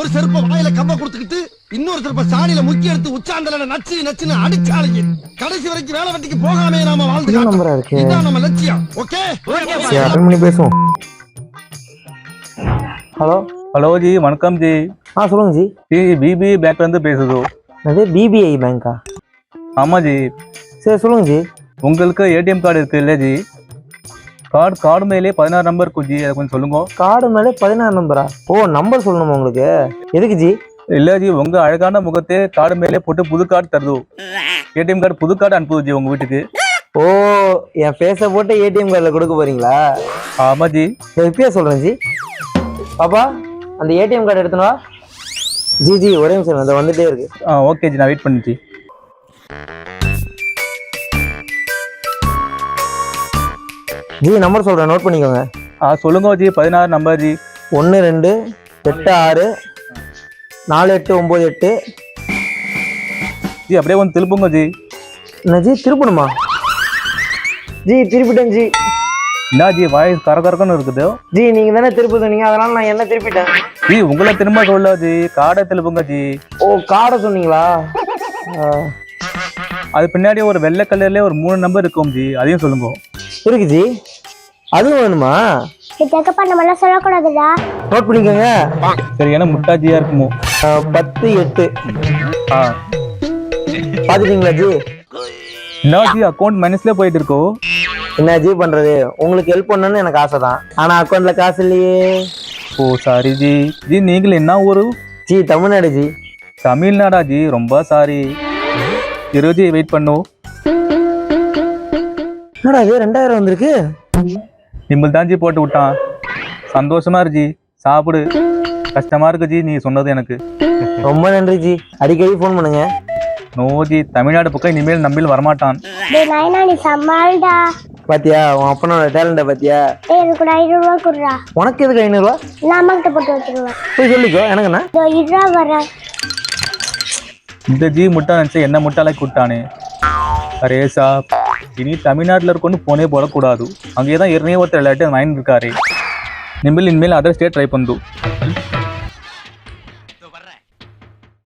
ஒரு செருப்ப வாயில கம்ப கொடுத்துக்கிட்டு இன்னொரு செருப்ப சாணியில முக்கி எடுத்து உச்சாந்தல நச்சு நச்சுன்னு அடிச்சாலையே கடைசி வரைக்கும் வேலை வெட்டிக்கு போகாமே நாம வாழ்ந்து இதான் நம்ம லட்சியம். ஓகே அட்டன் பண்ணி பேசுவோம். ஹலோ ஹலோ ஜி, வணக்கம் ஜி. சொல்லுங்க ஜி. ஜி பிபிஐ பேங்க்ல இருந்து பேசுதோ? அது பிபிஐ பேங்கா? ஆமா ஜி. சரி சொல்லுங்க ஜி. உங்களுக்கு ஏடிஎம் கார்டு இருக்கு இல்ல ஜி? கார்டு மேலே 16 நம்பர் இருக்கும் ஜி, அதை கொஞ்சம் சொல்லுங்க. கார்டு மேலே 16 நம்பரா? நம்பர் சொல்லணுமா உங்களுக்கு? எதுக்கு ஜி? இல்ல ஜி, உங்க அழகான முகத்தை கார்டு மேலே போட்டு புது கார்டு தருது. ஏடிஎம் கார்டு புது கார்டு அனுப்புது ஜி உங்க வீட்டுக்கு. என் ஃபேஸை போட்டு ஏடிஎம் கார்டில் கொடுக்க போறீங்களா? ஆமா ஜி. இப்பயே சொல்றேன் ஜி. பாப்பா அந்த ஏடிஎம் கார்டு எடுத்துனா ஜி ஒரே நிமிஷம் அந்த வந்துட்டே இருக்கு. ஓகே ஜி, நான் வெயிட் பண்ணி ஜி. நம்பர் சொல்றேன், நோட் பண்ணிக்கோங்க. சொல்லுங்க ஜி. 16 number G. 12864898. ஜி அப்படியே வந்து திருப்புங்க ஜி. என்ன ஜி திருப்பணுமா? ஜி திருப்பிட்டேன் ஜி. என்ன ஜி வாய்ஸ் கரகரக்கன்னு இருக்குது? ஜி நீங்க தானே திருப்ப சொன்னீங்க, அதனால நான் என்ன திருப்பிட்டேன். ஜி உங்களை திரும்ப சொல்ல ஜி, கார்டை திருப்புங்க ஜி. கார்டை சொன்னீங்களா? அது பின்னாடி ஒரு வெள்ளை கலர்ல ஒரு 3 நம்பர் இருக்கும் ஜி, அதையும் சொல்லுங்க. இருக்கு ஜி, அதுவும் வேணுமா? நம்மளாம் சொல்லக்கூடாதுடா, நோட் பண்ணிக்கோங்க. சரி, ஏன்னா முட்டாஜியா இருக்குமோ? 10-8. பாத்துட்டீங்களா ஜி? என்ன ஜி அக்கௌண்ட் மைனஸ்ல போயிட்டு இருக்கோ? என்ன ஜி பண்றது, உங்களுக்கு ஹெல்ப் பண்ணணும்னு எனக்கு ஆசை தான், ஆனா அக்கௌண்ட்ல காசு இல்லையே. Sorry G. ஜி நீங்கள் என்ன ஊரு? ஜி தமிழ்நாடு ஜி. தமிழ்நாடா ஜி? ரொம்ப சாரி. ஜி வெயிட் பண்ணு. என்னடா இது 2000 வந்திருக்கு? நிம்மல் தான் ஜி போட்டு விட்டான். சந்தோஷமா இரு ஜி, சாப்பிடு. கஷ்டமா இருக்கு ஜி நீ சொன்னது எனக்கு. ரொம்ப நன்றி ஜி, அடிக்கடி ஃபோன் பண்ணுங்க. நோ ஜி, தமிழ்நாடு பக்கம் இனிமேல் நம்பில் வரமாட்டான். பாத்தியா உன் அப்பனோட டேலண்ட பாத்தியா? எனக்கு 500 ரூபா குடுறா. உனக்கு எதுக்கு 500 ரூபா? நான் அம்மாக்கிட்ட போட்டு வச்சிருவேன். போய் சொல்லிக்கோ. எனக்கு என்ன வரேன். இந்த ஜி முட்டா நினைச்சு என்ன முட்டாளாக்கி விட்டானே. அரே சாப், இனி தமிழ்நாட்டில் இருக்கொண்டு போனே போடக்கூடாது. அங்கேயே தான் ஏற்கனவே ஒருத்தர் விளையாட்டு வாங்கி இருக்காரு. நிம்பில் இனிமேல் அதர் ஸ்டேட் ட்ரை பண்ணு.